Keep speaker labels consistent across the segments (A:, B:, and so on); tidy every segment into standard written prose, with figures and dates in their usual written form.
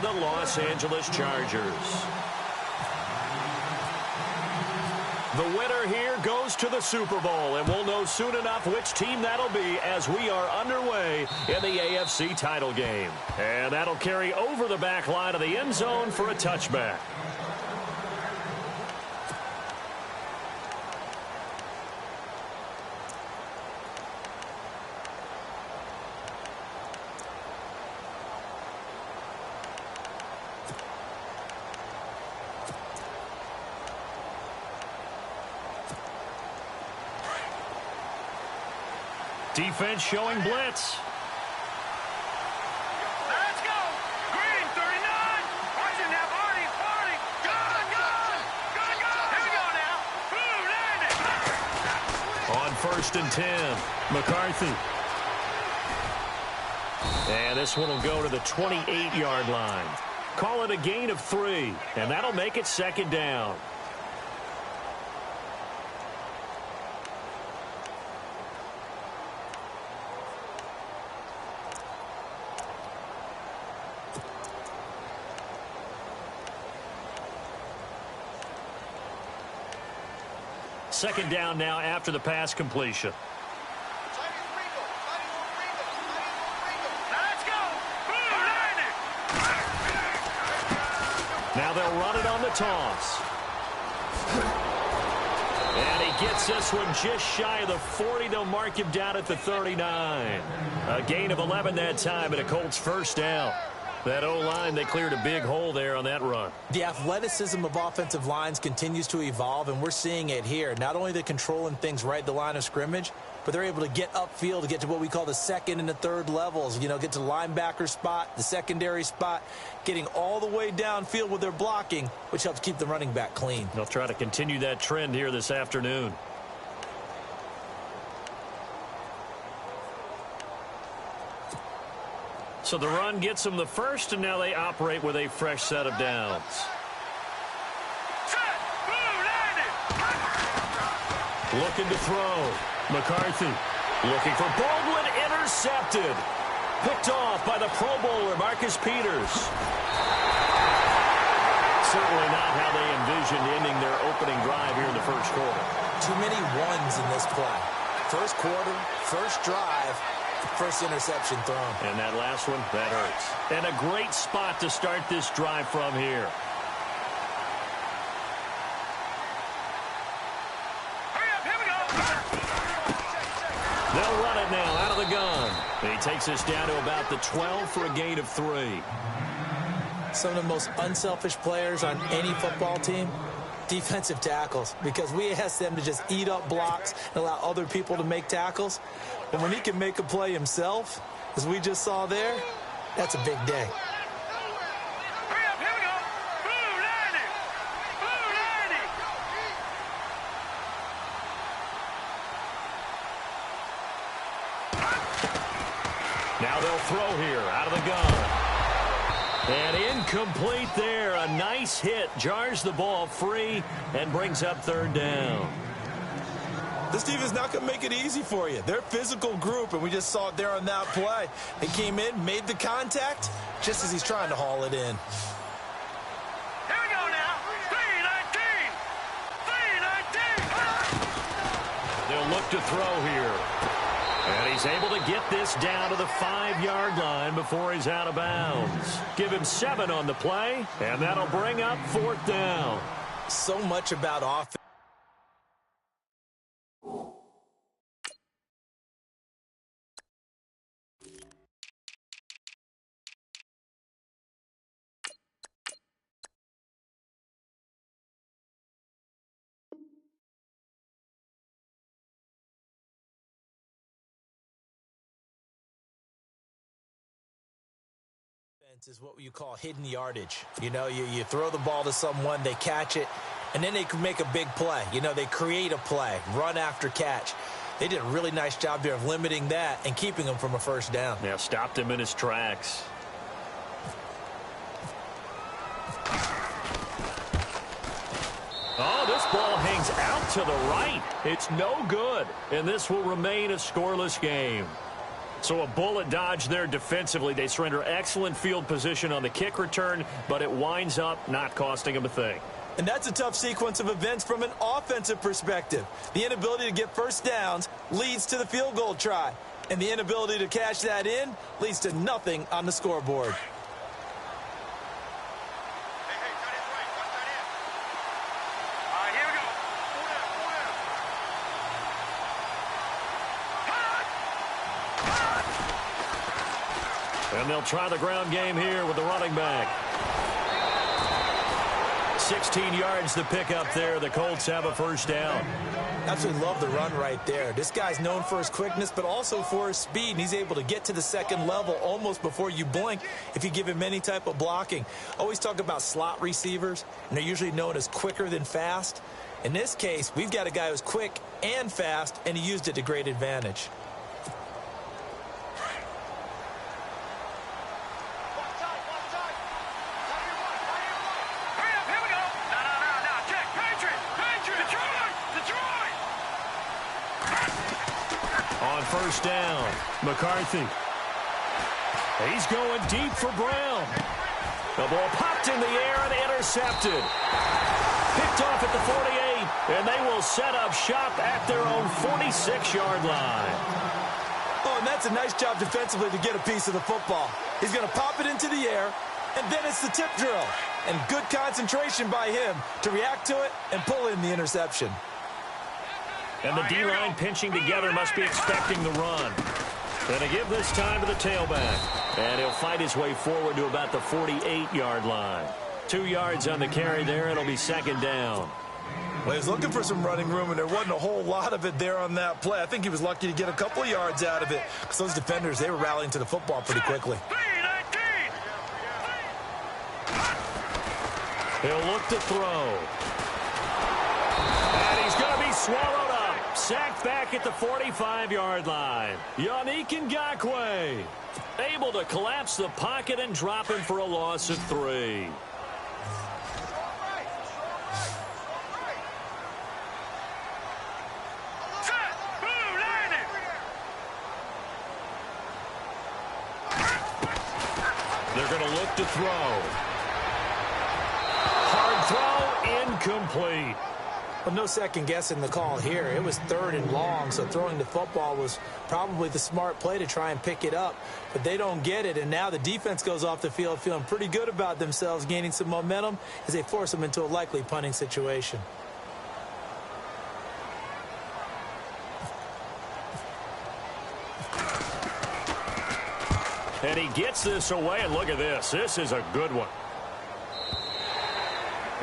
A: the Los Angeles Chargers. The winner here goes to the Super Bowl, and we'll know soon enough which team that'll be as we are underway in the AFC title game. And that'll carry over the back line of the end zone for a touchback. Defense showing blitz.
B: Let's go. Green, 39. Watch him now, Barney. Good. Here we go now.
A: On 1st and 10, McCarthy. And this one will go to the 28-yard line. Call it a gain of 3, and that'll make it 2nd down. Second down now after the pass completion.
B: Let's go.
A: Now they'll run it on the toss. And he gets this one just shy of the 40. They'll mark him down at the 39. A gain of 11 that time, and a Colts first down. That O-line, they cleared a big hole there on that run.
C: The athleticism of offensive lines continues to evolve, and we're seeing it here. Not only are they controlling things right at the line of scrimmage, but they're able to get upfield to get to what we call the 2nd and the 3rd levels. You know, get to the linebacker spot, the secondary spot, getting all the way downfield with their blocking, which helps keep the running back clean.
A: They'll try to continue that trend here this afternoon. So the run gets them the first, and now they operate with a fresh set of downs. Looking to throw. McCarthy looking for Baldwin, intercepted. Picked off by the Pro Bowler, Marcus Peters. Certainly not how they envisioned ending their opening drive here in the first quarter.
C: Too many ones in this play. First quarter, first drive, first interception thrown.
A: And that last one, that hurts. And a great spot to start this drive from here.
B: Hurry up, here we go.
A: They'll run it now out of the gun. And he takes us down to about the 12 for a gain of 3.
C: Some of the most unselfish players on any football team, defensive tackles, because we ask them to just eat up blocks and allow other people to make tackles. But when he can make a play himself, as we just saw there, that's a big day.
B: Hurry up, here we go. Blue 90.
A: Now they'll throw here out of the gun. And incomplete there. A nice hit. Jars the ball free and brings up 3rd down.
C: This defense not going to make it easy for you. They're a physical group, and we just saw it there on that play. He came in, made the contact, just as he's trying to haul it in.
B: Here we go now. 3-19.
A: They'll look to throw here. And he's able to get this down to the 5-yard line before he's out of bounds. Give him 7 on the play, and that'll bring up 4th down.
C: So much about offense. Is what you call hidden yardage. You know, you throw the ball to someone, they catch it, and then they can make a big play. You know, they create a play, run after catch. They did a really nice job there of limiting that and keeping him from a first down.
A: Yeah, stopped him in his tracks. Oh, this ball hangs out to the right. It's no good, and this will remain a scoreless game. So a bullet dodge there defensively. They surrender excellent field position on the kick return, but it winds up not costing them a thing.
C: And that's a tough sequence of events from an offensive perspective. The inability to get first downs leads to the field goal try. And the inability to cash that in leads to nothing on the scoreboard.
A: And they'll try the ground game here with the running back. 16 yards to pick up there. The Colts have a first down.
C: Absolutely love the run right there. This guy's known for his quickness, but also for his speed. And he's able to get to the second level almost before you blink if you give him any type of blocking. Always talk about slot receivers, and they're usually known as quicker than fast. In this case, we've got a guy who's quick and fast, and he used it to great advantage.
A: First down, McCarthy. He's going deep for Brown. The ball popped in the air and intercepted. Picked off at the 48, and they will set up shop at their own 46-yard line.
C: Oh, and that's a nice job defensively to get a piece of the football. He's going to pop it into the air, and then it's the tip drill. And good concentration by him to react to it and pull in the interception.
A: And the D-line pinching together must be expecting the run. Going to give this time to the tailback. And he'll fight his way forward to about the 48-yard line. 2 yards on the carry there. It'll be second down.
C: Well, he was looking for some running room, and there wasn't a whole lot of it there on that play. I think he was lucky to get a couple of yards out of it because those defenders, they were rallying to the football pretty quickly.
A: He'll look to throw. And he's going to be swallowed up. Sacked back at the 45-yard line. Yannick Ngakoue able to collapse the pocket and drop him for a loss of 3. They're going to look to throw. Hard throw, incomplete.
C: Well, no second guessing the call here. It was 3rd and long, so throwing the football was probably the smart play to try and pick it up. But they don't get it, and now the defense goes off the field feeling pretty good about themselves, gaining some momentum as they force them into a likely punting situation.
A: And he gets this away, and look at this. This is a good one.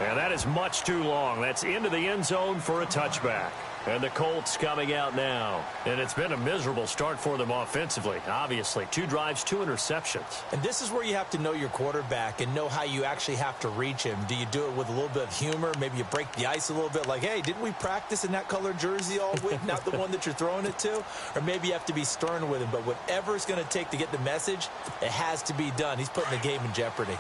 A: And that is much too long. That's into the end zone for a touchback. And the Colts coming out now. And it's been a miserable start for them offensively, obviously. 2 drives, 2 interceptions.
C: And this is where you have to know your quarterback and know how you actually have to reach him. Do you do it with a little bit of humor? Maybe you break the ice a little bit like, hey, didn't we practice in that colored jersey all week? Not the one that you're throwing it to? Or maybe you have to be stern with him. But whatever it's going to take to get the message, it has to be done. He's putting the game in jeopardy.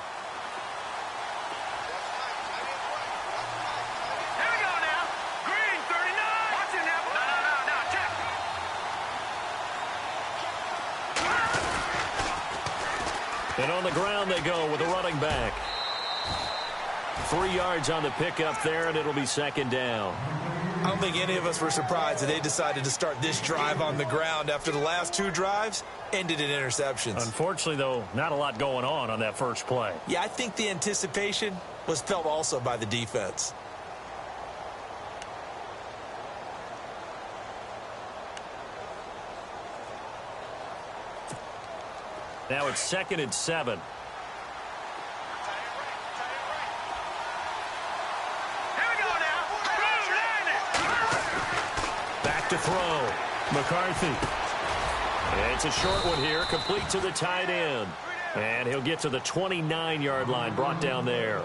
A: And on the ground they go with the running back. 3 yards on the pickup there, and it'll be second down.
C: I don't think any of us were surprised that they decided to start this drive on the ground after the last 2 drives ended in interceptions.
A: Unfortunately, though, not a lot going on that first play.
C: Yeah, I think the anticipation was felt also by the defense.
A: Now it's 2nd and 7. Back to throw. McCarthy. And it's a short one here, complete to the tight end. And he'll get to the 29-yard line, brought down there.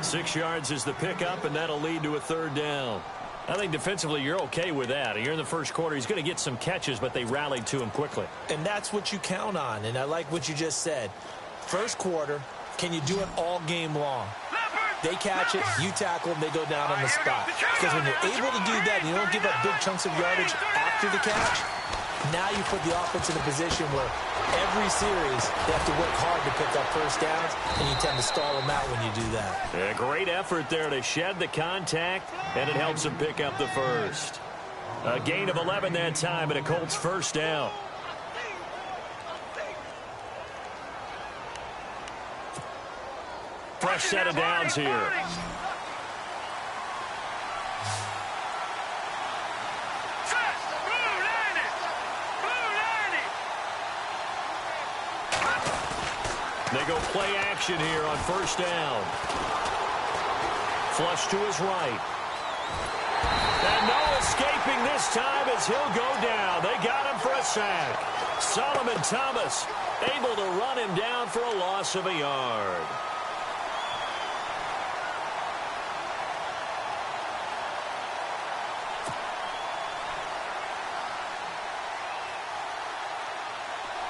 A: 6 yards is the pickup, and that'll lead to a 3rd down. I think defensively you're okay with that. You're in the first quarter. He's going to get some catches, but they rallied to him quickly.
C: And that's what you count on, and I like what you just said. First quarter, can you do it all game long? They catch it, you tackle them, they go down on the spot. Because when you're able to do that and you don't give up big chunks of yardage after the catch, Now you put the offense in a position where every series they have to work hard to pick up first downs, and you tend to stall them out when you do that.
A: A great effort there to shed the contact, and it helps them pick up the first. A gain of 11 that time, and a Colts first down. Fresh set of downs here. They go play action here on first down. Flush to his right. And no escaping this time as he'll go down. They got him for a sack. Solomon Thomas able to run him down for a loss of a yard.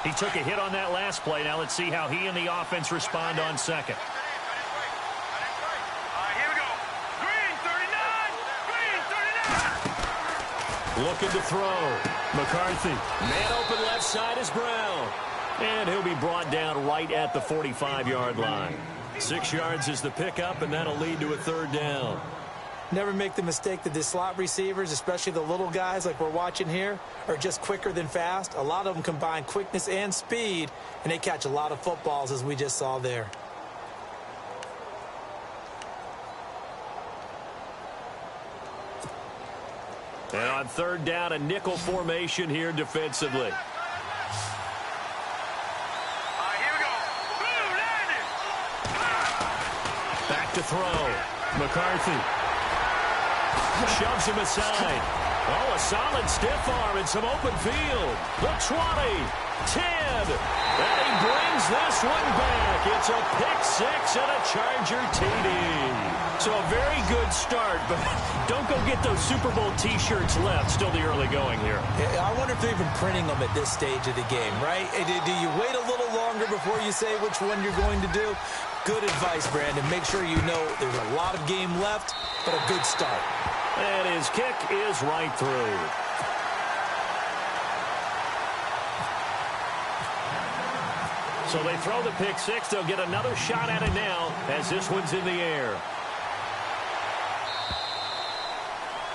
A: He took a hit on that last play. Now let's see how he and the offense respond on second.
B: Here we go. Green 39. Green 39.
A: Looking to throw. McCarthy. Man open left side is Brown. And he'll be brought down right at the 45-yard line. 6 yards is the pickup, and that'll lead to a third down.
C: Never make the mistake that the slot receivers, especially the little guys like we're watching here, are just quicker than fast. A lot of them combine quickness and speed, and they catch a lot of footballs, as we just saw there.
A: And on third down, a nickel formation here defensively.
B: Here we go. Blue landed.
A: Back to throw. McCarthy. Shoves him aside. Oh, a solid stiff arm and some open field. The 20, 10, and he brings this one back. It's a pick six and a Charger TD. So a very good start, but don't go get those Super Bowl T-shirts left. Still the early going here.
C: I wonder if they're even printing them at this stage of the game, right? Do you wait a little longer before you say which one you're going to do? Good advice, Brandon. Make sure you know there's a lot of game left, but a good start.
A: And his kick is right through. So they throw the pick six. They'll get another shot at it now as this one's in the air.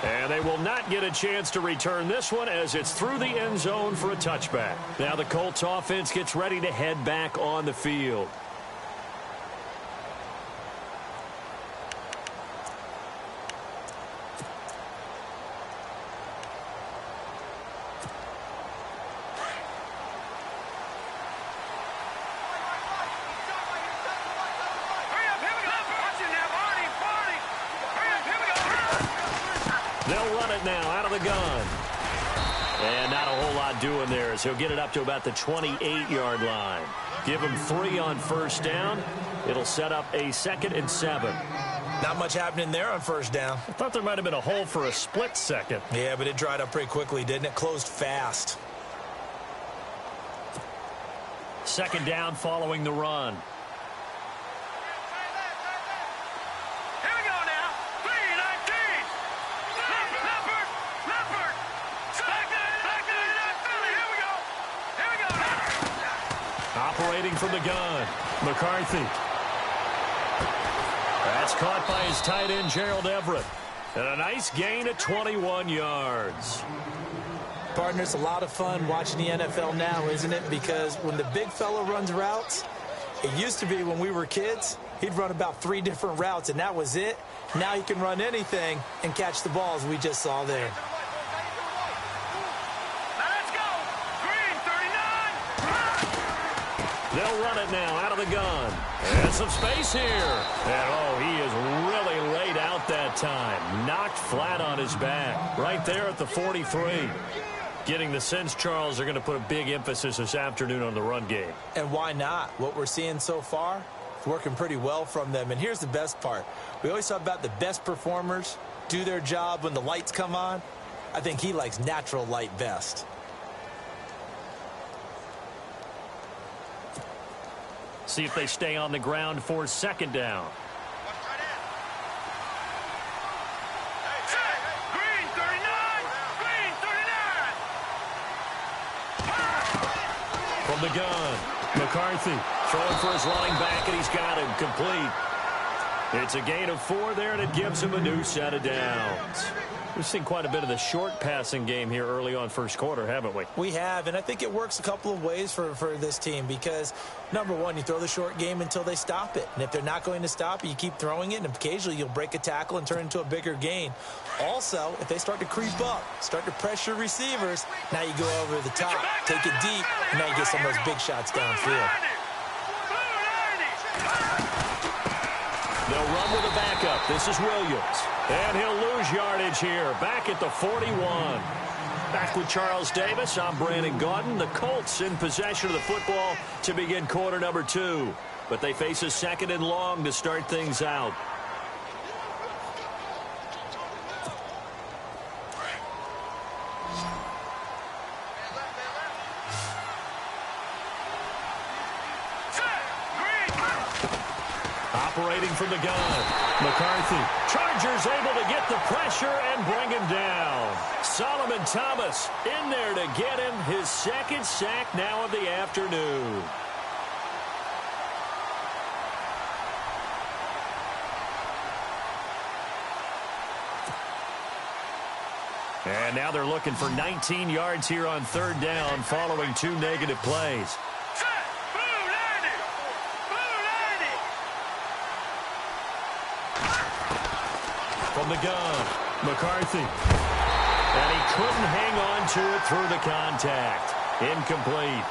A: And they will not get a chance to return this one as it's through the end zone for a touchback. Now the Colts offense gets ready to head back on the field. They'll run it now out of the gun. And not a whole lot doing there as he'll get it up to about the 28-yard line. Give him 3 on first down. It'll set up a 2nd and 7.
C: Not much happening there on first down.
A: I thought there might have been a hole for a split second.
C: Yeah, but it dried up pretty quickly, didn't it? Closed fast.
A: 2nd down following the run. Operating from the gun, McCarthy. That's caught by his tight end, Gerald Everett. And a nice gain of 21 yards.
C: Partner, it's a lot of fun watching the NFL now, isn't it? Because when the big fella runs routes, it used to be when we were kids, he'd run about 3 different routes, and that was it. Now he can run anything and catch the balls we just saw there.
A: They'll run it now out of the gun. And some space here. And, oh, he is really laid out that time. Knocked flat on his back. Right there at the 43. Getting the sense, Charles, they're going to put a big emphasis this afternoon on the run game.
C: And why not? What we're seeing so far, it's working pretty well from them. And here's the best part. We always talk about the best performers do their job when the lights come on. I think he likes natural light best.
A: See if they stay on the ground for 2nd down.
B: Green 39! Green 39!
A: From the gun, McCarthy throwing for his running back, and he's got him complete. It's a gain of 4 there, and it gives him a new set of downs. We've seen quite a bit of the short passing game here early on first quarter, haven't we?
C: We have, and I think it works a couple of ways for this team because, number one, you throw the short game until they stop it. And if they're not going to stop it, you keep throwing it, and occasionally you'll break a tackle and turn it into a bigger gain. Also, if they start to creep up, start to pressure receivers, now you go over the top, take it deep, and now you get some of those big shots downfield.
A: They'll run with a backup. This is Williams. And he'll lose yardage here. Back at the 41. Back with Charles Davis. I'm Brandon Gaudin. The Colts in possession of the football to begin quarter number 2. But they face a 2nd and long to start things out. Operating from the gun, McCarthy. Chargers able to get the pressure and bring him down. Solomon Thomas in there to get him his 2nd sack now of the afternoon. And now they're looking for 19 yards here on 3rd down following 2 negative plays. From the gun, McCarthy. And he couldn't hang on to it through the contact. Incomplete.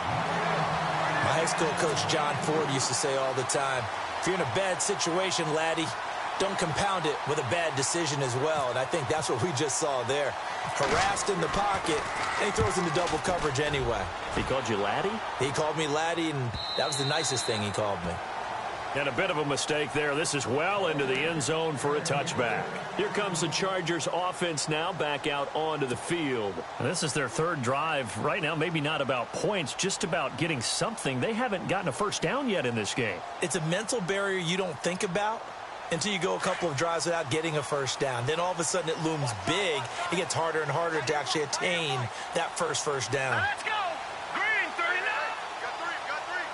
C: My high school coach John Ford used to say all the time, if you're in a bad situation, laddie, don't compound it with a bad decision as well. And I think that's what we just saw there. Harassed in the pocket, and he throws into double coverage anyway.
A: He called you laddie?
C: He called me laddie, and that was the nicest thing he called me.
A: And a bit of a mistake there. This is well into the end zone for a touchback. Here comes the Chargers offense now back out onto the field.
D: This is their 3rd drive. Right now, maybe not about points, just about getting something. They haven't gotten a first down yet in this game.
C: It's a mental barrier you don't think about until you go a couple of drives without getting a first down. Then all of a sudden it looms big. It gets harder and harder to actually attain that first down.
B: Let's go. Green, 39. Got three.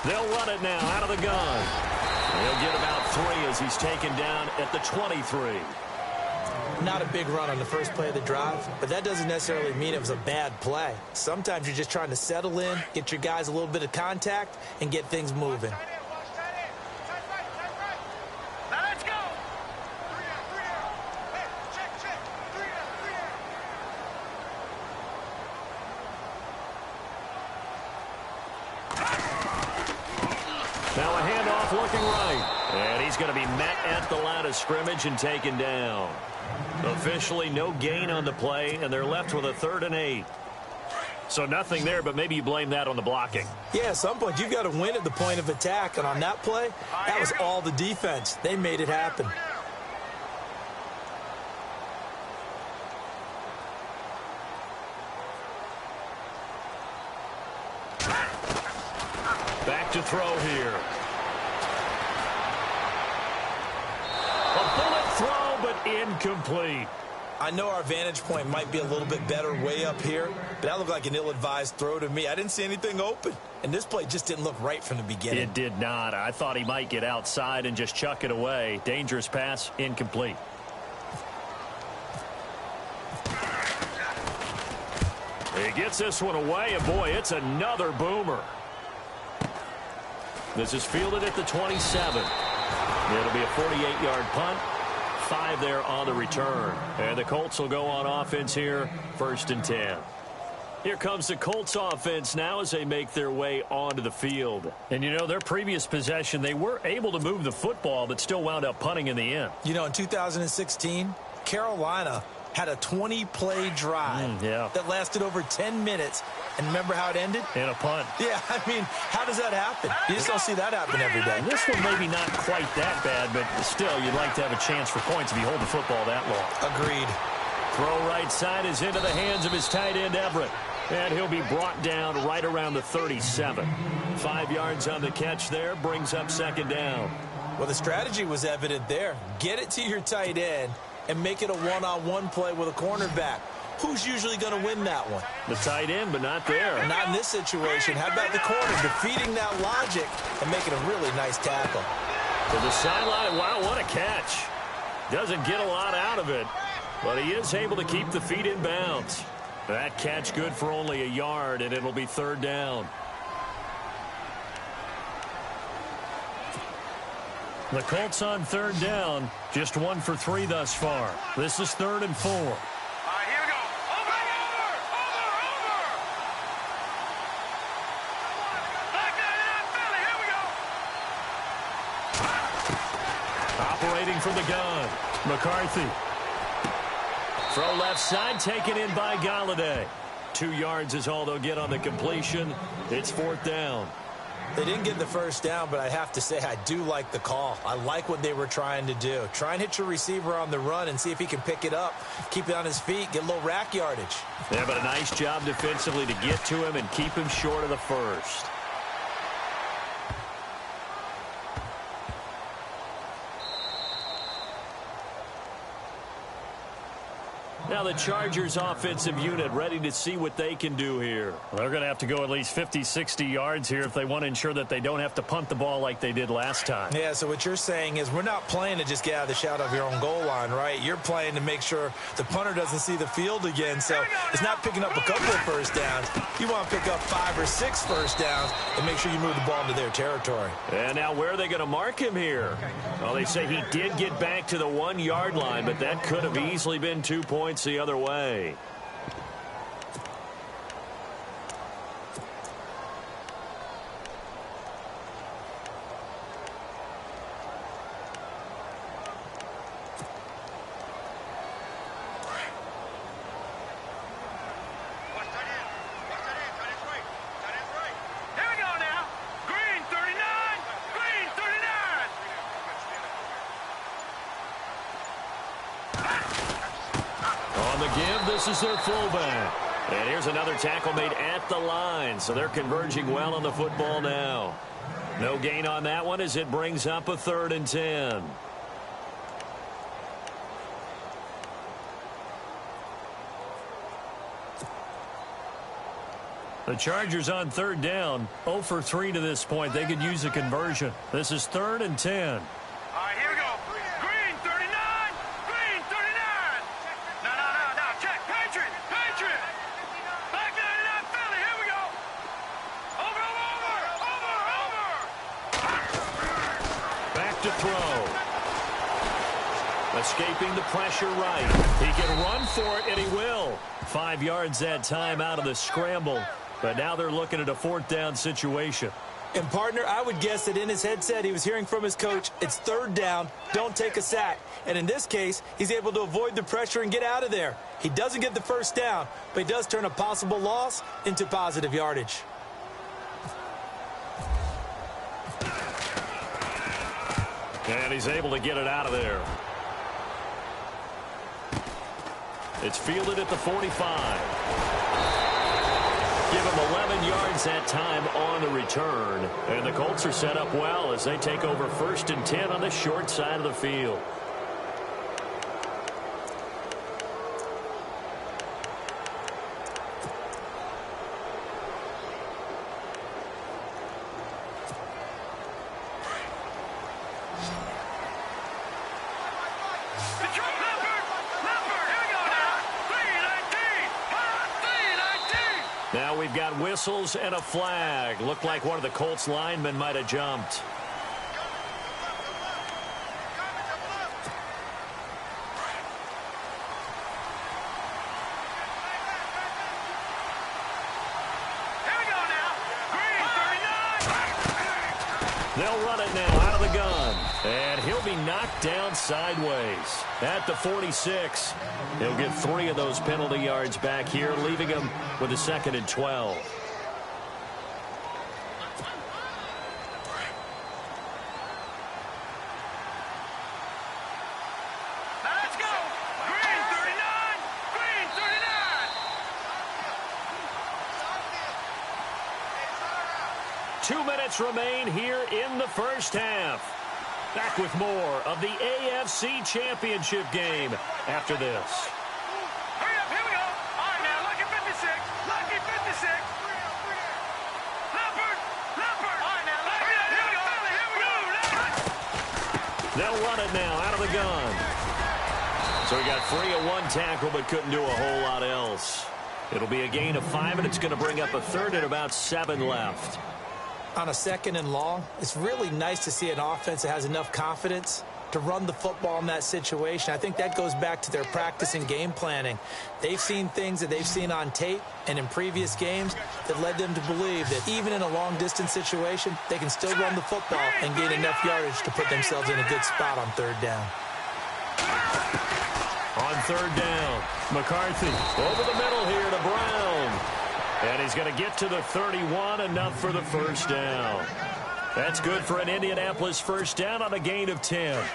A: They'll run it now out of the gun. He'll get about 3 as he's taken down at the 23.
C: Not a big run on the first play of the drive, but that doesn't necessarily mean it was a bad play. Sometimes you're just trying to settle in, get your guys a little bit of contact, and get things moving.
B: Now let's go. 3 down. Hey, check. 3 down.
A: Now a handoff looking right. And he's going to be met at the line of scrimmage and taken down. Officially no gain on the play, and they're left with a 3rd and 8. So nothing there, but maybe you blame that on the blocking.
C: Yeah, at some point you've got to win at the point of attack, and on that play, that was all the defense. They made it happen.
A: Back to throw here. A bullet throw, but incomplete.
C: I know our vantage point might be a little bit better way up here, but that looked like an ill-advised throw to me. I didn't see anything open, and this play just didn't look right from the beginning.
D: It did not. I thought he might get outside and just chuck it away. Dangerous pass, incomplete.
A: He gets this one away, and boy, it's another boomer. This is fielded at the 27. It'll be a 48-yard punt. 5 there on the return. And the Colts will go on offense here, 1st and 10. Here comes the Colts offense now as they make their way onto the field.
D: And, you know, their previous possession, they were able to move the football, but still wound up punting in the end.
C: You know, in 2016, Carolina had a 20-play drive that lasted over 10 minutes. And remember how it ended?
D: In a punt.
C: Yeah, I mean, how does that happen? You just don't see that happen every day.
D: This one maybe not quite that bad, but still, you'd like to have a chance for points if you hold the football that long.
C: Agreed.
A: Throw right side is into the hands of his tight end, Everett. And he'll be brought down right around the 37. 5 yards on the catch there, brings up 2nd down.
C: Well, the strategy was evident there. Get it to your tight end and make it a one-on-one play with a cornerback. who's usually going to win that one?
A: The tight end, but not there.
C: Not in this situation. How about the corner defeating that logic and making a really nice tackle?
A: To the sideline. Wow, what a catch. Doesn't get a lot out of it, but he is able to keep the feet in bounds. That catch good for only a yard, and it'll be third down.
D: The Colts on third down, just 1 for 3 thus far. This is 3rd and 4.
B: All right, here we go. Over! Back down, Philly, here we go.
D: Operating from the gun, McCarthy.
A: Throw left side, taken in by Galladay. 2 yards is all they'll get on the completion. It's 4th down.
C: They didn't get the first down, but I have to say I do like the call. I like what they were trying to do. Try and hit your receiver on the run and see if he can pick it up, keep it on his feet, get a little rack yardage.
A: Yeah, but a nice job defensively to get to him and keep him short of the first. Now the Chargers offensive unit ready to see what they can do here.
D: They're going to have to go at least 50, 60 yards here if they want to ensure that they don't have to punt the ball like they did last time.
C: Yeah, so what you're saying is we're not playing to just get out of the shadow of your own goal line, right? You're playing to make sure the punter doesn't see the field again. So it's not picking up a couple of first downs. You want to pick up 5 or 6 first downs and make sure you move the ball into their territory.
A: And now where are they going to mark him here? Well, they say he did get back to the 1-yard line, but that could have easily been 2 points the other way. This is their fullback. And here's another tackle made at the line, so they're converging well on the football now. No gain on that one as it brings up a 3rd and 10.
D: The Chargers on 3rd down, 0 for 3 to this point. They could use a conversion. This is 3rd and 10.
B: All right, here we go. Green, 39. Green, 39. No. Check. Patriot. Back 99, Philly. Here we go. Over.
A: Back to throw. Escaping the pressure right. He can run for it, and he will.
D: 5 yards that time out of the scramble. But now they're looking at a 4th down situation.
C: And, partner, I would guess that in his headset he was hearing from his coach, it's 3rd down, don't take a sack. And in this case, he's able to avoid the pressure and get out of there. He doesn't get the first down, but he does turn a possible loss into positive yardage.
A: And he's able to get it out of there. It's fielded at the 45. Give him 11 yards that time on the return. And the Colts are set up well as they take over 1st and 10 on the short side of the field. Now we've got whistles and a flag. Looked like one of the Colts linemen might have jumped.
B: Here we go now. Green, 39.
A: They'll run it now out of the gun. And he'll be knocked down sideways at the 46. He'll get 3 of those penalty yards back here, leaving him with a 2nd and 12.
B: Now let's go. Green, 39. Green, 39.
A: 2 minutes remain here in the first half. Back with more of the AFC Championship game after this.
B: Hurry up, here we go.
A: They'll run it now out of the gun. So he got free of one tackle but couldn't do a whole lot else. It'll be a gain of 5, and it's going to bring up a third and about 7 left.
C: On a second and long, it's really nice to see an offense that has enough confidence to run the football in that situation. I think that goes back to their practice and game planning. They've seen things that they've seen on tape and in previous games that led them to believe that even in a long-distance situation, they can still run the football and gain enough yardage to put themselves in a good spot on third down.
A: On third down, McCarthy over the middle here to Brown. And he's going to get to the 31, enough for the first down. That's good for an Indianapolis first down on a gain of 10.
B: Let's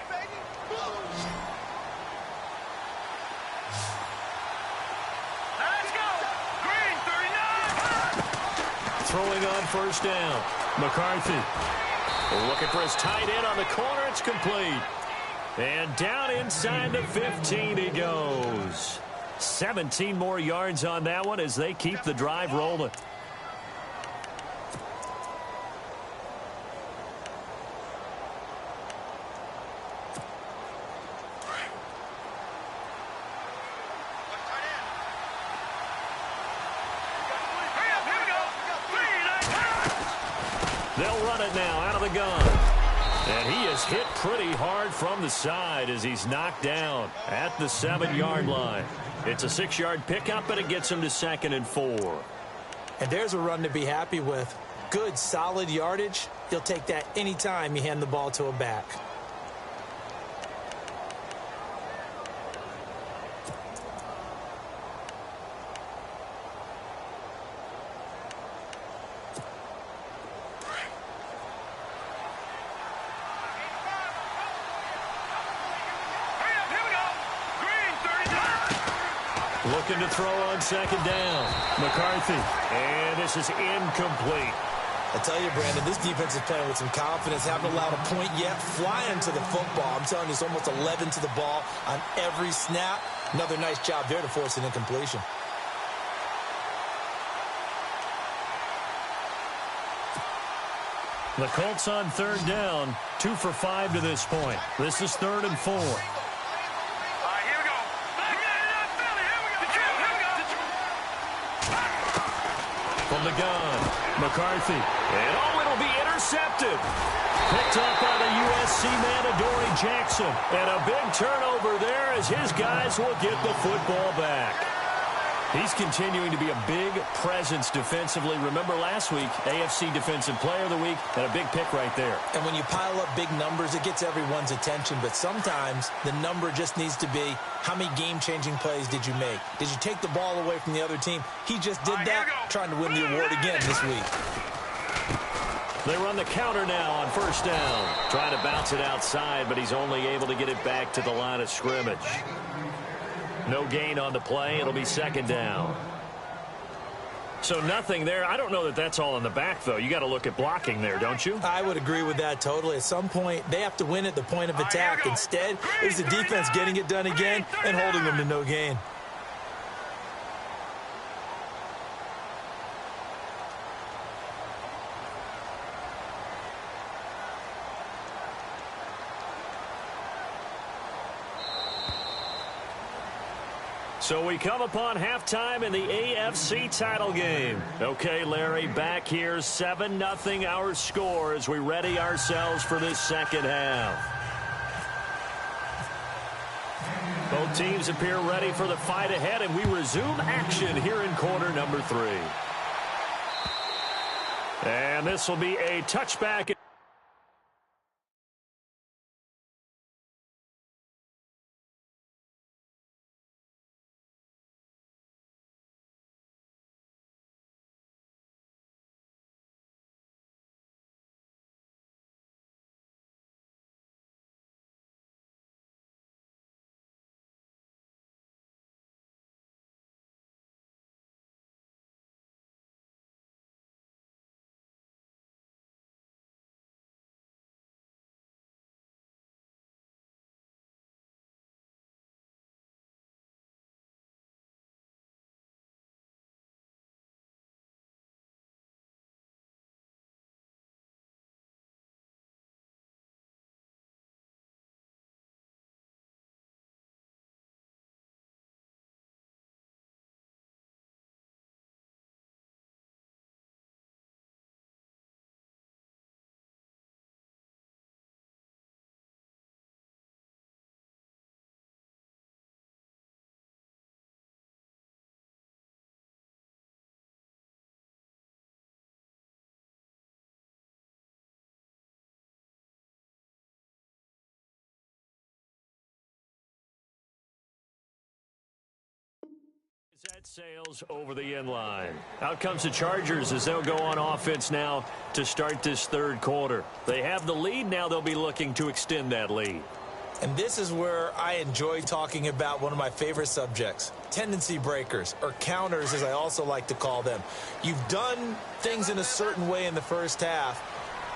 B: go. Green 39.
A: Throwing on first down, McCarthy. Looking for his tight end on the corner. It's complete. And down inside the 15 he goes. 17 more yards on that one as they keep the drive rolling. They'll run it now out of the gun. And he is hit pretty hard from the side as he's knocked down at the 7-yard line. It's a 6-yard pickup, and it gets him to 2nd and 4.
C: And there's a run to be happy with. Good, solid yardage. You'll take that anytime you hand the ball to a back.
A: Looking to throw on second down. McCarthy. And this is incomplete.
C: I tell you, Brandon, this defense is playing with some confidence. Haven't allowed a point yet. Flying to the football. I'm telling you, it's almost 11 to the ball on every snap. Another nice job there to force an incompletion.
D: The Colts on third down, 2 for 5 to this point. This is 3rd and 4.
A: From the gun, McCarthy. And it'll be intercepted. Picked up by the USC man, Adoree Jackson. And a big turnover there as his guys will get the football back. He's continuing to be a big presence defensively. Remember last week, AFC Defensive Player of the Week, and a big pick right there.
C: And when you pile up big numbers, it gets everyone's attention. But sometimes the number just needs to be, how many game-changing plays did you make? Did you take the ball away from the other team? He just did that, trying to win the award again this week.
A: They run the counter now on first down. Trying to bounce it outside, but he's only able to get it back to the line of scrimmage. No gain on the play. It'll be second down. So nothing there. I don't know that that's all in the back, though. You got to look at blocking there, don't you?
C: I would agree with that totally. At some point, they have to win at the point of attack. Instead, it was the defense getting it done again and holding them to no gain.
A: So we come upon halftime in the AFC title game. Okay, Larry, back here, 7-0 our score as we ready ourselves for this second half. Both teams appear ready for the fight ahead, and we resume action here in quarter number 3. And this will be a touchback. Set sails over the end line. Out comes the Chargers as they'll go on offense now to start this third quarter. They have the lead. Now they'll be looking to extend that lead.
C: And this is where I enjoy talking about one of my favorite subjects, tendency breakers, or counters as I also like to call them. You've done things in a certain way in the first half,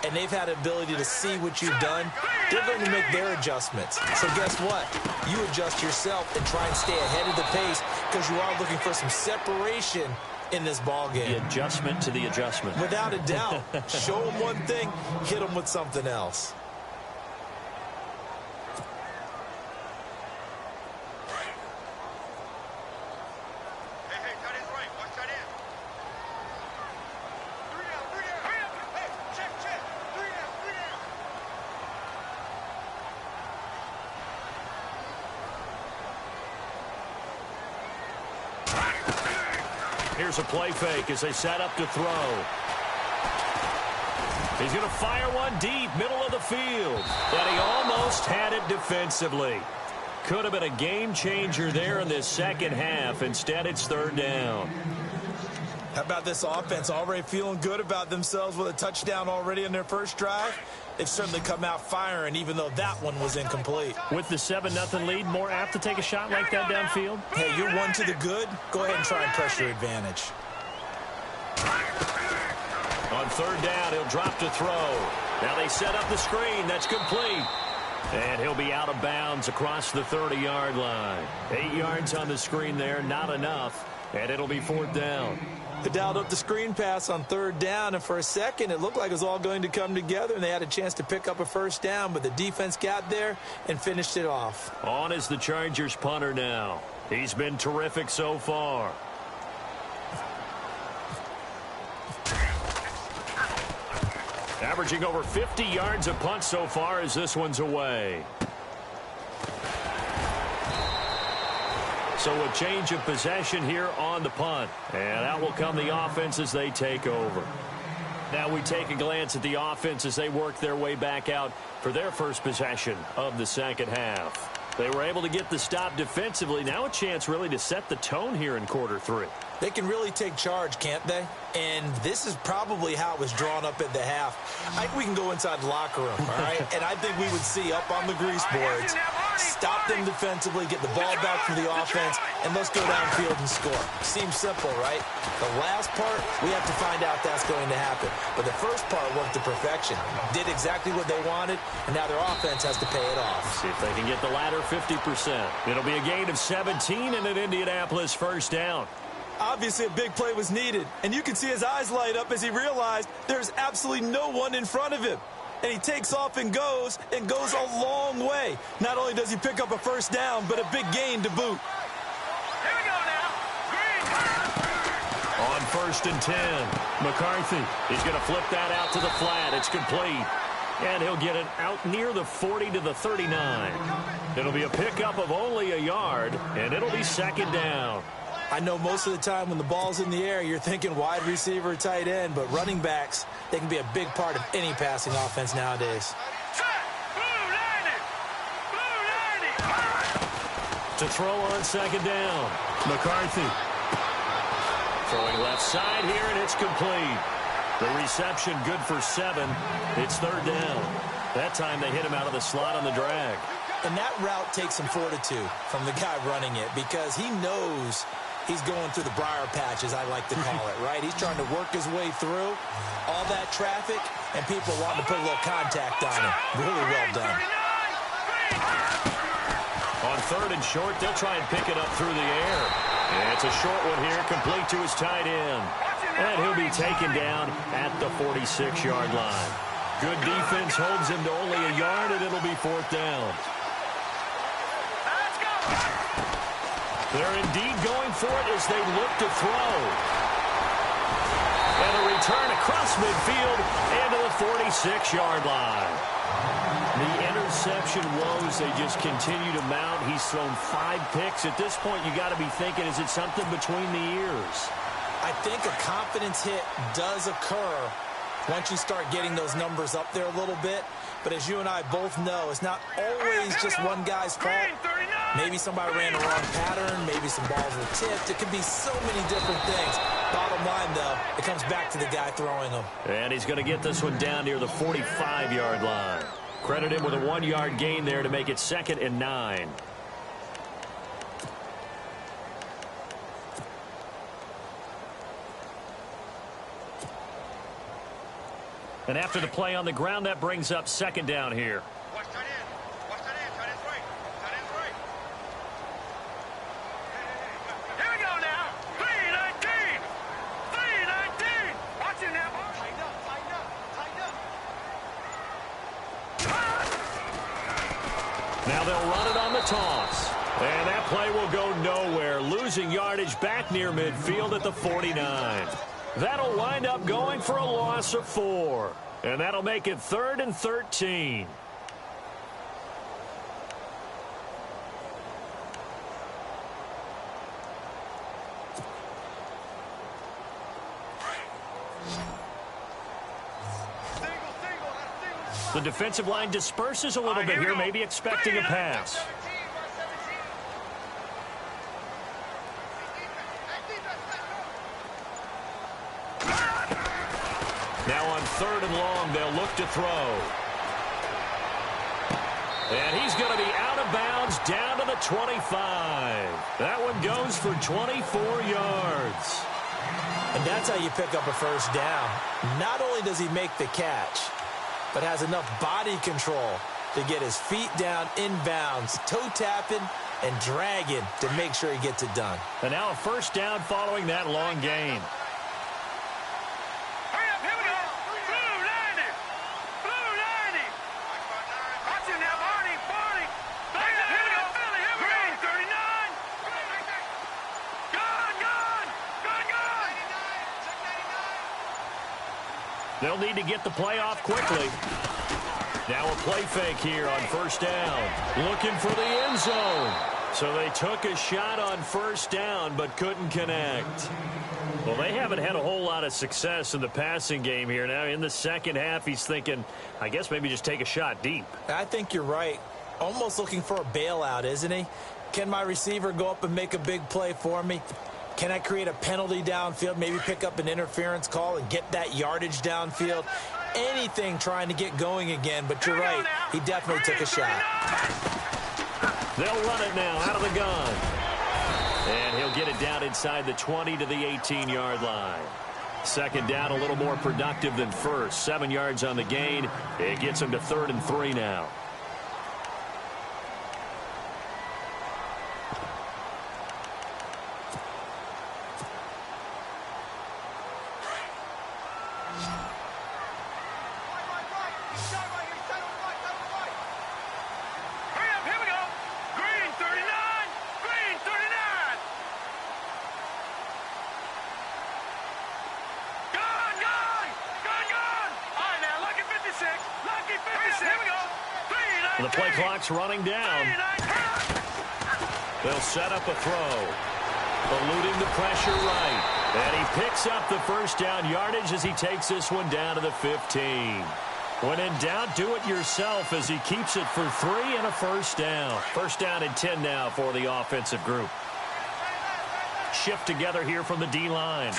C: and they've had the ability to see what you've done. They're going to make their adjustments. So guess what? You adjust yourself and try and stay ahead of the pace because you are looking for some separation in this ball game.
D: The adjustment to the adjustment.
C: Without a doubt. Show them one thing, hit them with something else.
A: Here's a play fake as they set up to throw. He's going to fire one deep, middle of the field. But he almost had it defensively. Could have been a game changer there in this second half. Instead, it's third down.
C: How about this offense already feeling good about themselves with a touchdown already in their first drive? They've certainly come out firing, even though that one was incomplete.
D: With the 7-0 lead, more apt to take a shot like that downfield?
C: Hey, you're one to the good. Go ahead and try and press your advantage.
A: On third down, he'll drop to throw. Now they set up the screen. That's complete. And he'll be out of bounds across the 30-yard line. 8 yards on the screen there, not enough. And it'll be fourth down.
C: They dialed up the screen pass on third down, and for a second it looked like it was all going to come together, and they had a chance to pick up a first down, but the defense got there and finished it off.
A: On is the Chargers punter now. He's been terrific so far. Averaging over 50 yards a punt so far as this one's away. So a change of possession here on the punt. And out will come the offense as they take over. Now we take a glance at the offense as they work their way back out for their first possession of the second half. They were able to get the stop defensively. Now a chance really to set the tone here in quarter three.
C: They can really take charge, can't they? And this is probably how it was drawn up at the half. I think we can go inside the locker room, all right? And I think we would see up on the grease boards, stop them defensively, get the ball back from the offense, and let's go downfield and score. Seems simple, right? The last part, we have to find out that's going to happen. But the first part worked to perfection. Did exactly what they wanted, and now their offense has to pay it off.
A: See if they can get the latter 50%. It'll be a gain of 17 and an Indianapolis first down.
C: Obviously, a big play was needed, and you can see his eyes light up as he realized there's absolutely no one in front of him. And he takes off and goes a long way. Not only does he pick up a first down, but a big gain to boot.
B: Here we go now. Green.
A: On first and 10, McCarthy is going to flip that out to the flat. It's complete. And he'll get it out near the 40 to the 39. It'll be a pickup of only a yard, and it'll be second down.
C: I know most of the time when the ball's in the air, you're thinking wide receiver, tight end, but running backs, they can be a big part of any passing offense nowadays.
A: To throw on second down, McCarthy. Throwing left side here, and it's complete. The reception good for 7. It's third down. That time they hit him out of the slot on the drag.
C: And that route takes some fortitude from the guy running it because he knows he's going through the briar patch, as I like to call it, right? He's trying to work his way through all that traffic, and people want to put a little contact on him. Really well done.
A: On third and short, they'll try and pick it up through the air. And it's a short one here, complete to his tight end. And he'll be taken down at the 46-yard line. Good defense holds him to only a yard, and it'll be fourth down. They're indeed going for it as they look to throw. And a return across midfield into the 46-yard line. The interception woes, they just continue to mount. He's thrown 5 picks. At this point, you got to be thinking, is it something between the ears?
C: I think a confidence hit does occur once you start getting those numbers up there a little bit. But as you and I both know, it's not always just one guy's fault. Maybe somebody ran the wrong pattern. Maybe some balls were tipped. It could be so many different things. Bottom line, though, it comes back to the guy throwing them.
A: And he's going to get this one down near the 45-yard line. Credit him with a 1-yard gain there to make it 2nd and 9. And after the play on the ground, that brings up 2nd down here.
B: Watch tight end. Watch tight end. Tight end's right. Tight end's right. Here we go now. 3-19. 3-19. Watch it now. Tighten up. Tighten up. Tighten up.
A: Now they'll run it on the toss. And that play will go nowhere, losing yardage back near midfield at the 49. That'll wind up going for a loss of 4. And that'll make it 3rd and 13. The defensive line disperses a little bit here, maybe expecting a pass. Now on 3rd and long, they'll look to throw. And he's going to be out of bounds down to the 25. That one goes for 24 yards.
C: And that's how you pick up a first down. Not only does he make the catch, but has enough body control to get his feet down inbounds, toe tapping and dragging to make sure he gets it done.
A: And now a first down following that long gain.
B: Hurry up, here we go. Blue 90. Blue 90. Watch it now, Barney. Barney. Here we go. Here we go. 39. Gone, gone. Gone, gone. 99. Check 99.
A: They'll need to get the play off quickly. Now a play fake here on first down. Looking for the end zone. So they took a shot on first down but couldn't connect. Well, they haven't had a whole lot of success in the passing game here. Now in the second half, he's thinking, I guess maybe just take a shot deep.
C: I think you're right. Almost looking for a bailout, isn't he? Can my receiver go up and make a big play for me? Can I create a penalty downfield, maybe pick up an interference call and get that yardage downfield? Anything trying to get going again, but you're right. He definitely took a shot.
A: They'll run it now out of the gun. And he'll get it down inside the 20 to the 18-yard line. Second down, a little more productive than first. 7 yards on the gain. It gets him to 3rd and 3 now. The play clock's running down. They'll set up a throw. Eluding the pressure right. And he picks up the first down yardage as he takes this one down to the 15. When in doubt, do it yourself as he keeps it for 3 and a first down. First down and 10 now for the offensive group. Shift together here from the D-line.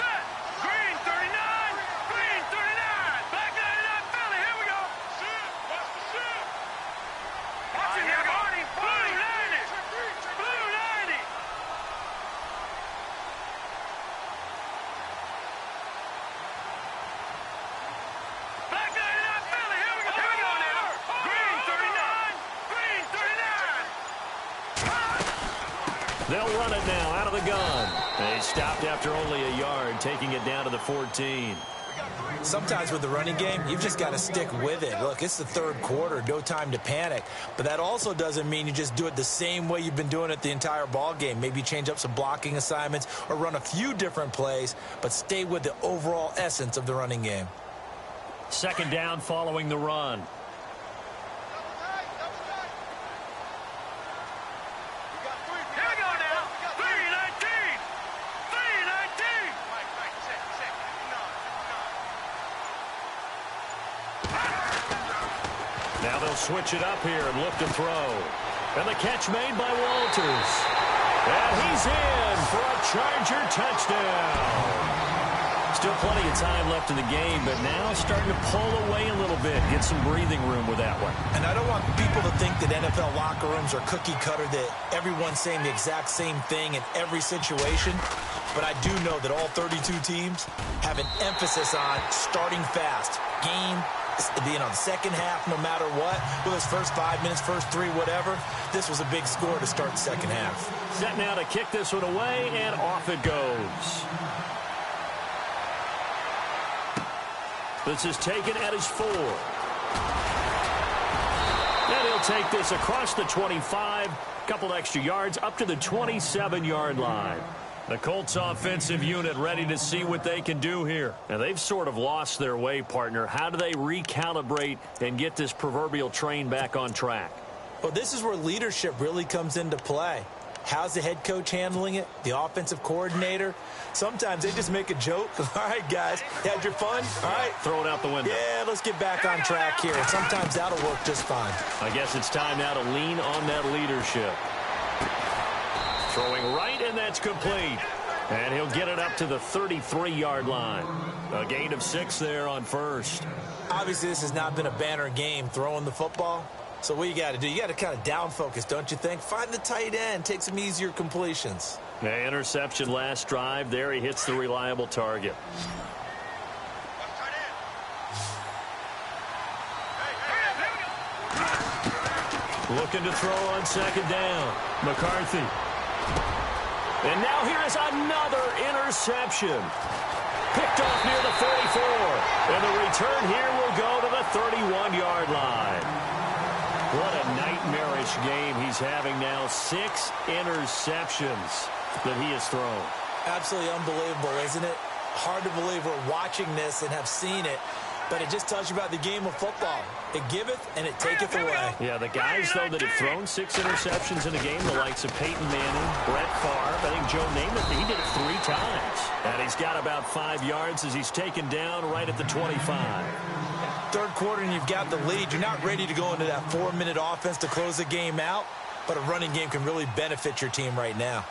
A: They'll run it now out of the gun. They stopped after only a yard, taking it down to the 14.
C: Sometimes with the running game, you've just got to stick with it. Look, it's the third quarter, no time to panic. But that also doesn't mean you just do it the same way you've been doing it the entire ball game. Maybe change up some blocking assignments or run a few different plays, but stay with the overall essence of the running game.
A: Second down following the run. Now they'll switch it up here and look to throw. And the catch made by Walters. And he's in for a Charger touchdown. Still plenty of time left in the game, but now starting to pull away a little bit. Get some breathing room with that one.
C: And I don't want people to think that NFL locker rooms are cookie cutter, that everyone's saying the exact same thing in every situation. But I do know that all 32 teams have an emphasis on starting fast. Game, the second half, no matter what. Whether it's first 5 minutes, first 3, whatever. This was a big score to start the second half.
A: Set now to kick this one away, and off it goes. This is taken at his 4. And he'll take this across the 25. Couple extra yards up to the 27-yard line. The Colts offensive unit ready to see what they can do here. And they've sort of lost their way, partner. How do they recalibrate and get this proverbial train back on track?
C: Well, this is where leadership really comes into play. How's the head coach handling it? The offensive coordinator? Sometimes they just make a joke. All right, guys, had your fun? All right.
A: Throw it out the window.
C: Yeah, let's get back on track here. And sometimes that'll work just fine.
A: I guess it's time now to lean on that leadership. Throwing right, and that's complete. And he'll get it up to the 33-yard line. A gain of 6 there on first.
C: Obviously, this has not been a banner game throwing the football. So what you got to do, you got to kind of down focus, don't you think? Find the tight end, take some easier completions.
A: The interception last drive. There he hits the reliable target. Looking to throw on second down. McCarthy. And now here is another interception. Picked off near the 44. And the return here will go to the 31-yard line. What a nightmarish game he's having now. 6 interceptions that he has thrown.
C: Absolutely unbelievable, isn't it? Hard to believe we're watching this and have seen it, but it just tells you about the game of football. It giveth and it taketh away.
A: Yeah, the guys, though, that have thrown 6 interceptions in a game, the likes of Peyton Manning, Brett Favre, I think Joe Namath, he did it 3 times. And he's got about 5 yards as he's taken down right at the 25.
C: Third quarter and you've got the lead. You're not ready to go into that 4-minute offense to close the game out, but a running game can really benefit your team right now.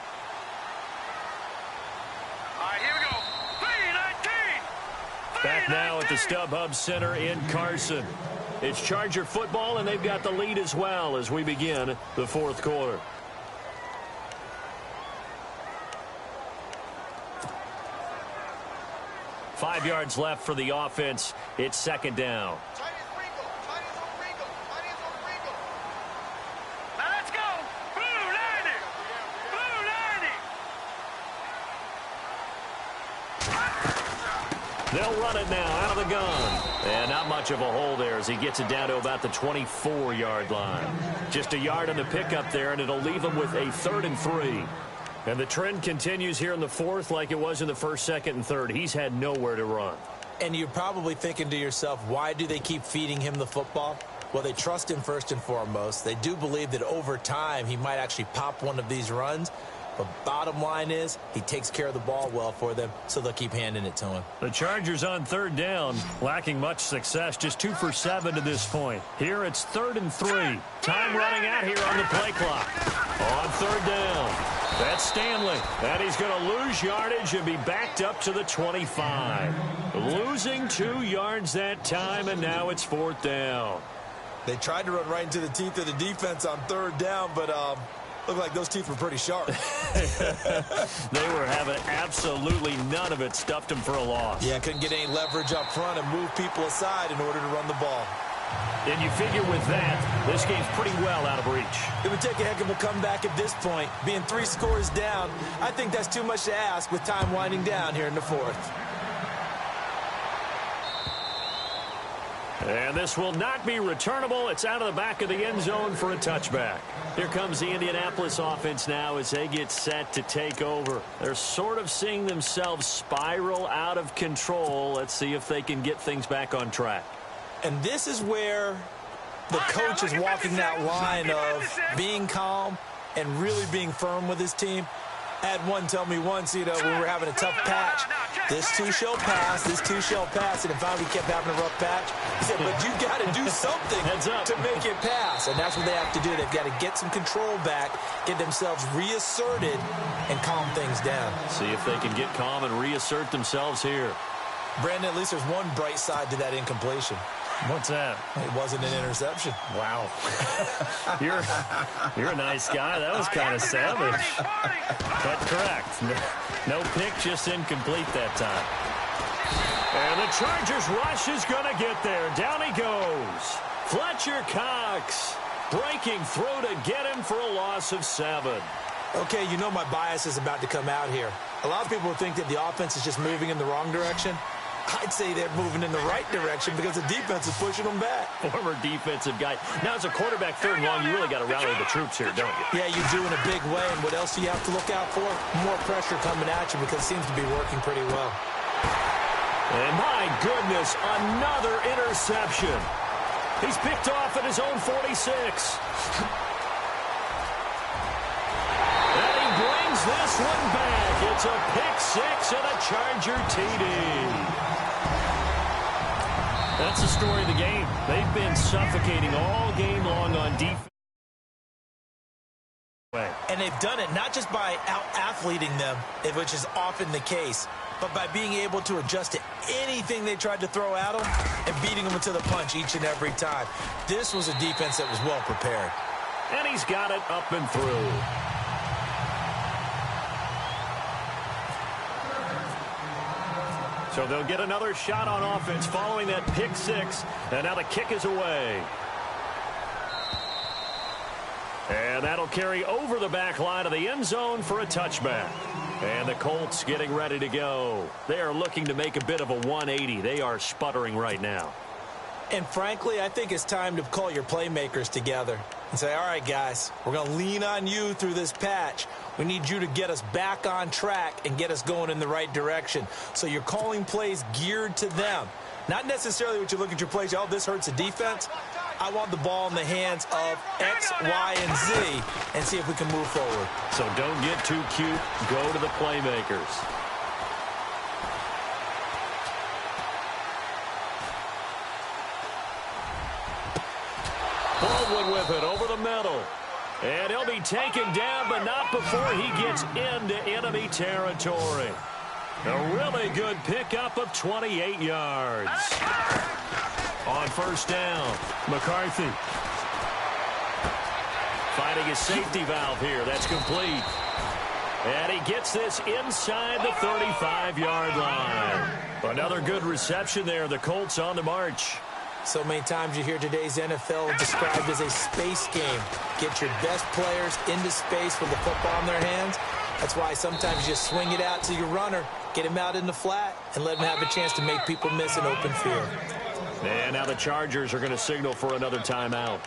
B: All right, here we go. 3-19.
A: Back now at the StubHub Center in Carson. It's Charger football, and they've got the lead as well as we begin the fourth quarter. Five yards left for the offense. It's second down.
B: Now let's go. Blue 90. Blue 90.
A: They'll run it now out of the gun. And not much of a hole there as he gets it down to about the 24-yard line. Just a yard on the pickup there, and it'll leave him with a 3rd and 3. And the trend continues here in the fourth like it was in the first, second, and third. He's had nowhere to run.
C: And you're probably thinking to yourself, why do they keep feeding him the football? Well, they trust him first and foremost. They do believe that over time he might actually pop one of these runs. But bottom line is he takes care of the ball well for them, so they'll keep handing it to him.
D: The Chargers on third down, lacking much success, just 2 for 7 to this point. Here it's 3rd and 3. Time running out here on the play clock. On third down. That's Stanley. And he's going to lose yardage and be backed up to the 25. Losing 2 yards that time, and now it's 4th down.
C: They tried to run right into the teeth of the defense on third down, but looked like those teeth were pretty sharp.
A: They were having absolutely none of it. Stuffed him for a loss.
C: Yeah, couldn't get any leverage up front and move people aside in order to run the ball.
A: And you figure with that, this game's pretty well out of reach.
C: It would take a heck of a comeback at this point. Being 3 scores down, I think that's too much to ask with time winding down here in the fourth.
A: And this will not be returnable. It's out of the back of the end zone for a touchback. Here comes the Indianapolis offense now as they get set to take over. They're sort of seeing themselves spiral out of control. Let's see if they can get things back on track.
C: And this is where the coach is walking that line of being calm and really being firm with his team. I had one tell me once, when we were having a tough patch, this too shall pass, and it finally kept having a rough patch. He said, but you got to do something to make it pass, and that's what they have to do. They've got to get some control back, get themselves reasserted, and calm things down.
D: See if they can get calm and reassert themselves here.
C: Brandon, at least there's one bright side to that incompletion.
D: What's that?
C: It wasn't an interception.
D: Wow. You're a nice guy. That was kind of savage. But correct. No pick, just incomplete that time.
A: And the Chargers rush is going to get there. Down he goes. Fletcher Cox breaking through to get him for a loss of 7.
C: Okay, my bias is about to come out here. A lot of people think that the offense is just moving in the wrong direction. I'd say they're moving in the right direction because the defense is pushing them back.
D: Former defensive guy. Now, as a quarterback, 3rd and long, you really got to rally the troops here, don't you?
C: Yeah, you do in a big way. And what else do you have to look out for? More pressure coming at you because it seems to be working pretty well.
A: And my goodness, another interception. He's picked off at his own 46. And he brings this one back. It's a pick 6 and a Charger TD.
D: That's the story of the game. They've been suffocating all game long on defense.
C: And they've done it not just by out-athleting them, which is often the case, but by being able to adjust to anything they tried to throw at them and beating them to the punch each and every time. This was a defense that was well prepared.
A: And he's got it up and through. So they'll get another shot on offense following that pick 6. And now the kick is away. And that'll carry over the back line of the end zone for a touchback. And the Colts getting ready to go. They are looking to make a bit of a 180. They are sputtering right now.
C: And frankly, I think it's time to call your playmakers together and say, all right, guys, we're going to lean on you through this patch. We need you to get us back on track and get us going in the right direction. So you're calling plays geared to them. Not necessarily what you look at your plays, oh, this hurts the defense. I want the ball in the hands of X, Y, and Z and see if we can move forward.
D: So don't get too cute. Go to the playmakers.
A: Baldwin with it over the middle. And he'll be taken down, but not before he gets into enemy territory. A really good pickup of 28 yards. On 1st down, McCarthy. Finding his safety valve here. That's complete. And he gets this inside the 35-yard line. Another good reception there. The Colts on the march.
C: So many times you hear today's NFL described as a space game. Get your best players into space with the football in their hands. That's why sometimes you just swing it out to your runner, get him out in the flat, and let him have a chance to make people miss an open field.
A: And now the Chargers are going to signal for another timeout.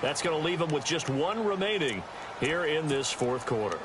A: That's going to leave them with just 1 remaining here in this 4th quarter.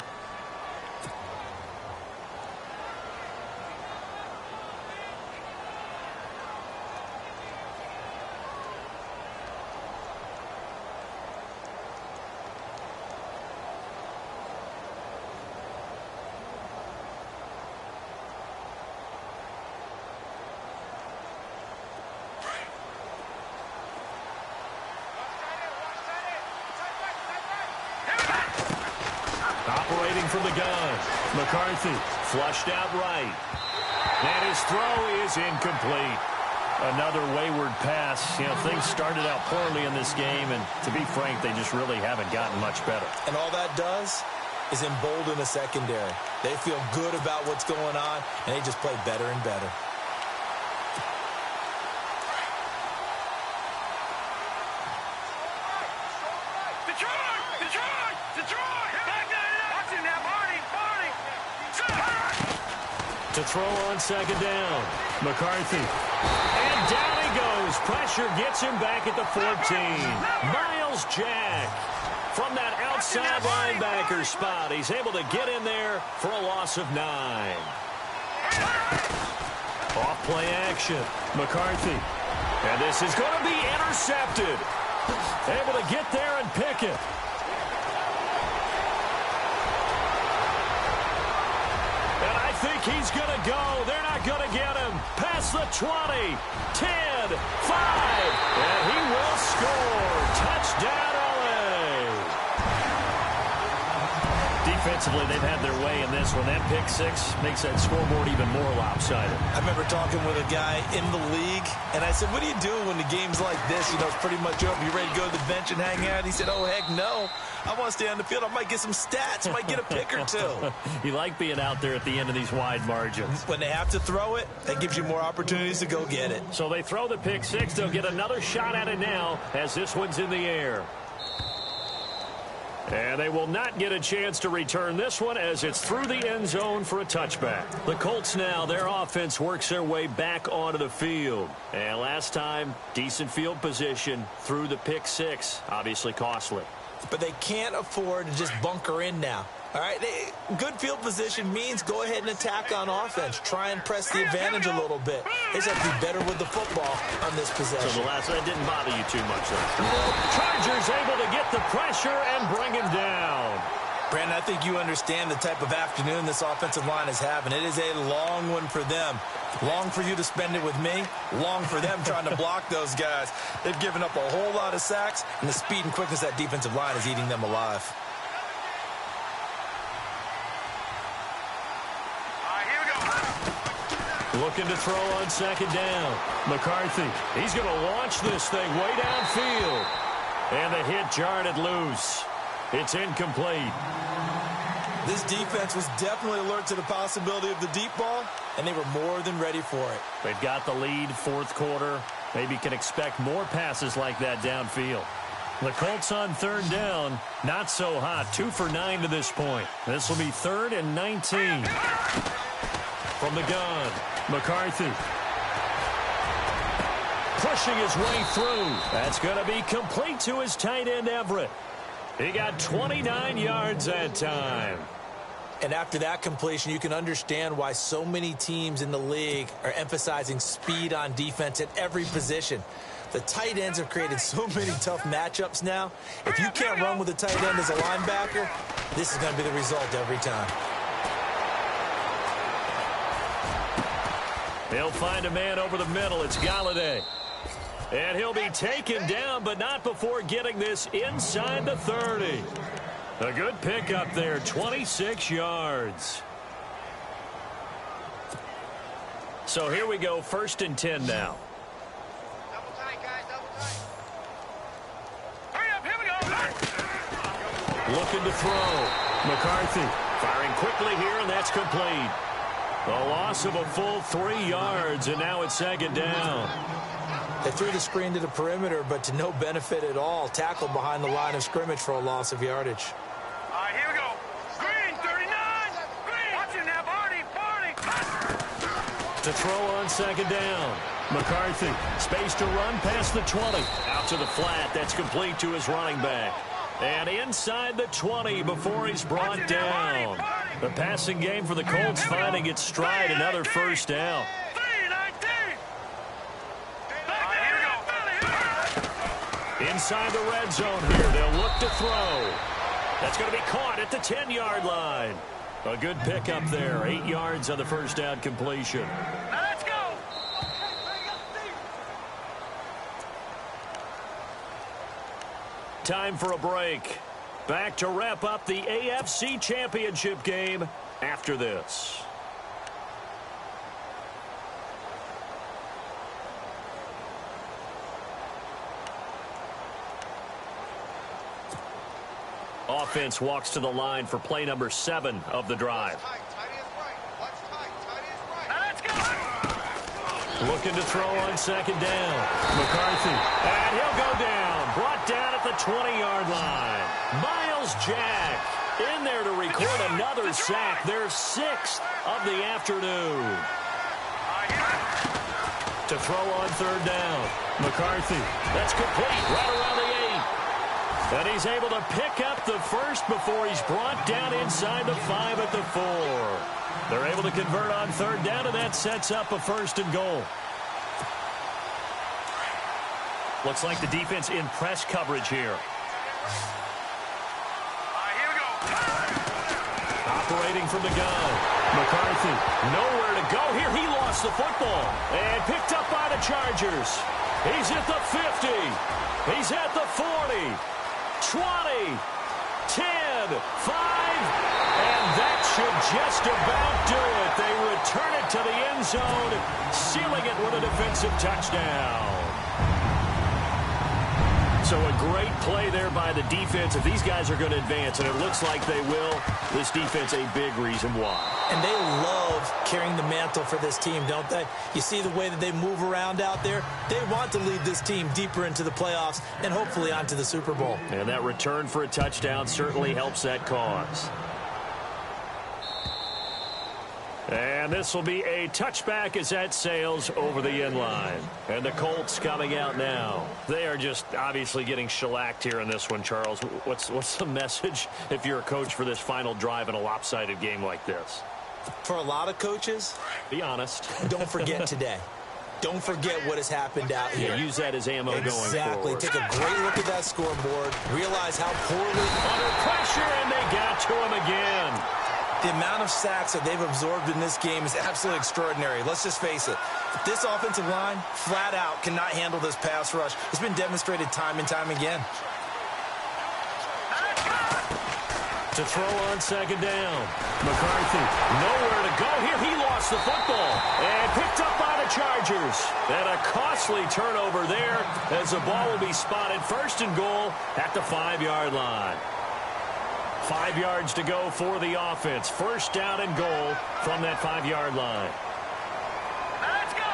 A: Operating from the gun, McCarthy flushed out right. And his throw is incomplete. Another wayward pass. Things started out poorly in this game, and to be frank, they just really haven't gotten much better.
C: And all that does is embolden the secondary. They feel good about what's going on, and they just play better and better.
A: To throw on 2nd down, McCarthy. And down he goes. Pressure gets him back at the 14. Miles Jack from that outside linebacker spot. He's able to get in there for a loss of 9. Off play action, McCarthy. And this is going to be intercepted. Able to get there and pick it. He's going to go. They're not going to get him. Past the 20, 10, 5, and he will score. Touchdown, LA. Defensively, they've had their way in this one. That pick six makes that scoreboard even more lopsided.
C: I remember talking with a guy in the league, and I said, what do you do when the game's like this? You know, it's pretty much over. You ready to go to the bench and hang out? He said, oh, heck no. I want to stay on the field. I might get some stats. I might get a pick or two.
A: You like being out there at the end of these wide margins.
C: When they have to throw it, that gives you more opportunities to go get it.
A: So they throw the pick six. They'll get another shot at it now as this one's in the air. And they will not get a chance to return this one as it's through the end zone for a touchback. The Colts now, their offense works their way back onto the field. And last time, decent field position through the pick six. Obviously costly.
C: But they can't afford to just bunker in now. All right, good field position means go ahead and attack on offense. Try and press the advantage a little bit. They just have to be better with the football on this possession.
A: So the last one didn't bother you too much, though. Chargers able to get the pressure and bring him down.
C: Brandon, I think you understand the type of afternoon this offensive line is having. It is a long one for them. Long for you to spend it with me. Long for them trying to block those guys. They've given up a whole lot of sacks, and the speed and quickness of that defensive line is eating them alive.
A: Looking to throw on second down. McCarthy, he's going to launch this thing way downfield. And the hit jarred it loose. It's incomplete.
C: This defense was definitely alert to the possibility of the deep ball, and they were more than ready for it.
A: They've got the lead, fourth quarter. Maybe can expect more passes like that downfield. The Colts on third down, not so hot. 2 for 9 to this point. This will be 3rd and 19. From the gun, McCarthy. Pushing his way through. That's going to be complete to his tight end, Everett. He got 29 yards that time.
C: And after that completion, you can understand why so many teams in the league are emphasizing speed on defense at every position. The tight ends have created so many tough matchups now. If you can't run with a tight end as a linebacker, this is going to be the result every time.
A: He'll find a man over the middle. It's Galladay. And he'll be taken down, but not before getting this inside the 30. A good pickup there, 26 yards. So here we go, 1st and 10 now.
B: Double tight, guys, double tight. Hurry up, here we go.
A: Looking to throw. McCarthy firing quickly here, and that's complete. A loss of a full 3 yards, and now it's 2nd down.
C: They threw the screen to the perimeter, but to no benefit at all. Tackled behind the line of scrimmage for a loss of yardage.
B: All right, here we go. Green, 39. Green. Watch it now, Barney.
A: To throw on 2nd down. McCarthy, space to run past the 20. Out to the flat. That's complete to his running back. And inside the 20 before he's brought down. The passing game for the Colts finding its stride. Another 1st down. Inside the red zone here. They'll look to throw. That's going to be caught at the 10-yard line. A good pickup there. 8 yards on the 1st down completion.
B: Now let's go.
A: Time for a break. Back to wrap up the AFC Championship game after this. Offense walks to the line for play number 7 of the drive. Looking to throw on 2nd down. McCarthy. And he'll go down. Brought down at the 20-yard line. Miles Jack in there to record another sack. Their 6th of the afternoon. To throw on 3rd down. McCarthy. That's complete right around the 8. And he's able to pick up the 1st before he's brought down inside the 5 at the 4. They're able to convert on 3rd down, and that sets up a 1st and goal. Looks like the defense in press coverage here. Operating from the gun. McCarthy, nowhere to go here. He lost the football and picked up by the Chargers. He's at the 50. He's at the 40, 20, 10, 5, and that should just about do it. They return it to the end zone, sealing it with a defensive touchdown. So a great play there by the defense. If these guys are going to advance, and it looks like they will, this defense a big reason why. And they love carrying the mantle for this team, don't they? You see the way that they move around out there? They want to lead this team deeper into the playoffs and hopefully onto the Super Bowl. And that return for a touchdown certainly helps that cause. And this will be a touchback as that sails over the end line. And the Colts coming out now. They are just obviously getting shellacked here in this one, Charles. What's the message if you're a coach for this final drive in a lopsided game like this? For a lot of coaches, be honest. Don't forget today. Don't forget what has happened out here. Yeah, use that as ammo going forward. Exactly. Take a great look at that scoreboard. Realize how poorly under pressure, and they got to him again. The amount of sacks that they've absorbed in this game is absolutely extraordinary. Let's just face it. This offensive line, flat out, cannot handle this pass rush. It's been demonstrated time and time again. To throw on second down. McCarthy, nowhere to go here. He lost the football and picked up by the Chargers. And a costly turnover there as the ball will be spotted first and goal at the 5-yard line. 5 yards to go for the offense. First down and goal from that 5-yard line.
B: Let's go.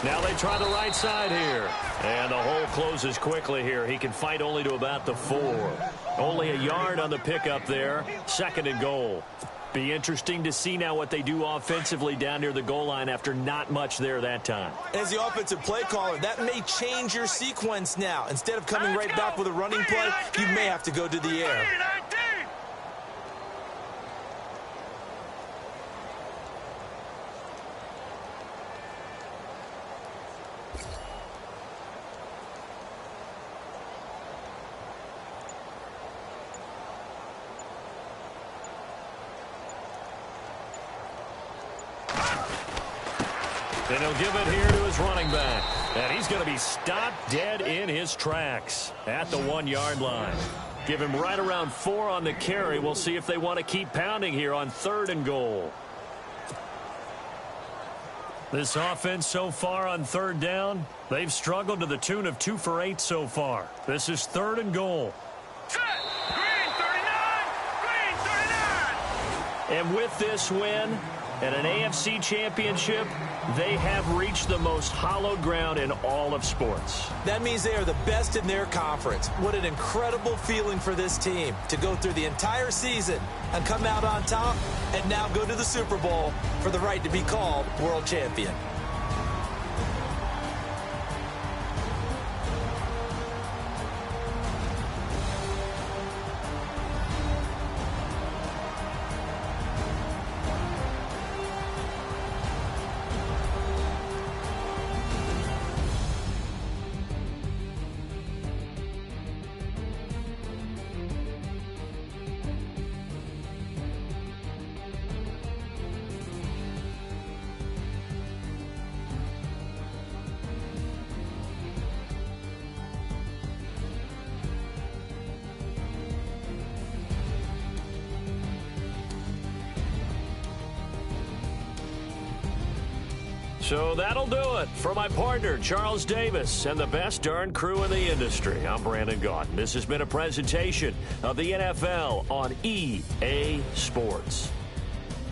A: Now they try the right side here. And the hole closes quickly here. He can fight only to about the 4. Only a yard on the pickup there. Second and goal. Be interesting to see now what they do offensively down near the goal line after not much there that time. As the offensive play caller, that may change your sequence now. Instead of coming right back with a running play, you may have to go to the air. And he'll give it here to his running back. And he's going to be stopped dead in his tracks at the 1-yard line. Give him right around 4 on the carry. We'll see if they want to keep pounding here on third and goal. This offense so far on third down, they've struggled to the tune of 2 for 8 so far. This is third and goal.
B: Set. Green 39. Green 39.
A: And with this win and an AFC championship, they have reached the most hallowed ground in all of sports. That means they are the best in their conference. What an incredible feeling for this team to go through the entire season and come out on top and now go to the Super Bowl for the right to be called world champion. So that'll do it for my partner, Charles Davis, and the best darn crew in the industry. I'm Brandon Gaudin. This has been a presentation of the NFL on EA Sports.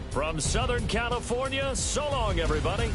A: From Southern California, so long, everybody.